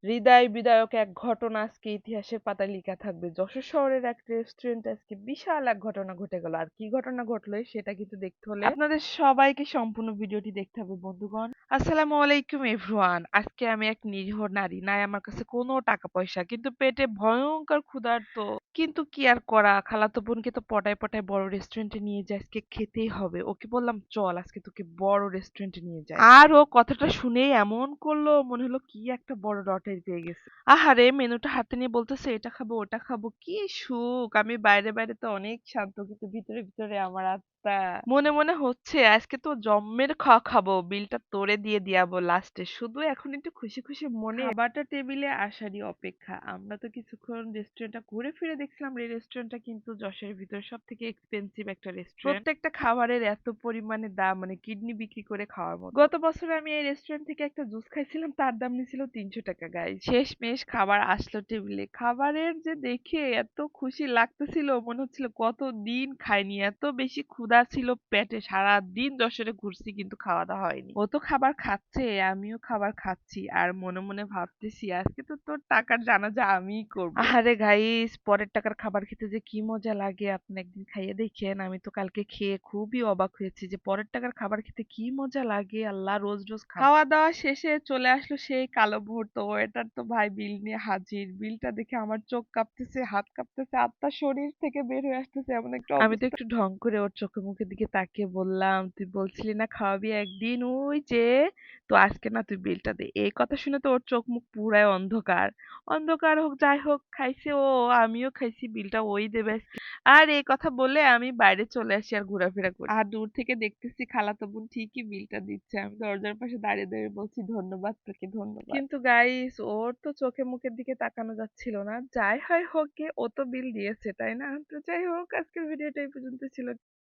হৃদয় বিদারক এক ঘটনা আজকে ইতিহাসের পাতায় লেখা থাকবে। যশোর শহরের এক রেস্টুরেন্টে আজকে বিশাল এক ঘটনা ঘটে গেল। আর কি ঘটনা ঘটলো সেটা কিন্তু দেখতে হলে আপনাদের সবাইকে সম্পূর্ণ ভিডিওটি দেখতে হবে বন্ধুগণ। আসসালামু আলাইকুম এভরিওয়ান। আজকে আমি এক নিরীহ নারী, নাই আমার কাছে কোনো টাকা পয়সা, কিন্তু পেটে ভয়ঙ্কর ক্ষুধার্ত। কিন্তু কি আর করা, খালাতো বোনকে তো পটায় পটায় বড় রেস্টুরেন্টে নিয়ে যায়, আজকে খেতেই হবে। ওকে বললাম চল আজকে তোকে বড় রেস্টুরেন্টে নিয়ে যাই। আর ও কথাটা শুনেই এমন করলো মনে হলো কি একটা বড় লটারি পেয়ে গেছে। আহারে, মেনুটা হাতে নিয়ে বলতেছে এটা খাবো ওটা খাবো, কি সুখ। আমি বাইরে বাইরে তো অনেক শান্ত, কিন্তু ভিতরে ভিতরে আমার আত্মা মনে মনে হচ্ছে আজকে তো জম্মের খাওয়া খাবো, বিলটা তোরে দিয়ে দিয়াবো লাস্টে। শুধু এখন একটু খুশি খুশি মনে খাবারটা টেবিলে আসারই অপেক্ষা। আমরা তো কিছুক্ষণ রেস্টুরেন্টটা ঘুরে ফিরে দেখছিলাম, এই রেস্টুরেন্টটা কিন্তু যশোরের ভিতরে সব থেকে এক্সপেন্সিভ একটা রেস্টুরেন্ট। প্রত্যেকটা খাবারের এত পরিমাণে দাম, মানে কিডনি বিক্রি করে খাওয়ার মতো। গত বছর আমি এই রেস্টুরেন্ট থেকে একটা জুস খাইছিলাম, তার দাম নিছিল ৩০০ টাকা। গাই শেষমেশ খাবার আসলো টেবিলে। খাবারের যে দেখে এত খুশি লাগতেছিল, মনে হচ্ছিল কতদিন খাইনি, এত বেশি ক্ষুধা ছিল পেটে। সারা দিন যশোরে ঘুরছি কিন্তু খাওয়া দাওয়া হয়নি। ও তো খাবার খাচ্ছে, আমিও খাবার খাচ্ছি, আর মনে মনে ভাবতেছি আজকে তো তোর টাকার জানাজা আমিই করব। আহারে গাইস, পরের টাকার খাবার খেতে যে কি মজা লাগে আপনি একদিন খাইয়ে দেখেন। আমি তো কালকে খেয়ে খুবই অবাক হয়েছি যে পরের টাকার খাবার খেতে কি মজা লাগে। আল্লাহ, রোজ রোজ খাওয়া দাওয়া শেষে চলে আসলো সেই কালো মুহূর্ত। ওয়েটার তো ভাই বিল নিয়ে হাজির। বিলটা দেখে আমার চোখ কাঁপতেছে, হাত কাঁপতেছে, আত্মা শরীর থেকে বের হয়ে আসতেছে এমন একটা অবস্থা। আমি তো একটু ঢং করে ওর চোখে মুখের দিকে তাকিয়ে বললাম, তুই বলছিলি না খাওয়াবি একদিন, ওই যে তো আজকে না তুই বিলটা দে। এই কথা শুনে তো ওর চোখ মুখ পুরাই অন্ধকার। অন্ধকার হোক যাই হোক, খাইছে ও, আমিও খাইছি, বিলটা ওই দেবে আজকে। আর এই কথা বলে আমি বাইরে চলে আসি আর ঘোরাফেরা করি। আর দূর থেকে দেখতেছি খালাতো বোন ঠিকই বিলটা দিচ্ছে। আমি দরজার পাশে দাঁড়িয়ে দাঁড়িয়ে বলছি ধন্যবাদ তোকে, ধন্যবাদ। কিন্তু গাইস, ওর তো চোখে মুখের দিকে তাকানো যাচ্ছিল না। যাই হয় হোক গে, ও তো বিল দিয়েছে তাই না? তো যাই হোক, আজকের ভিডিওটা এই পর্যন্ত ছিল।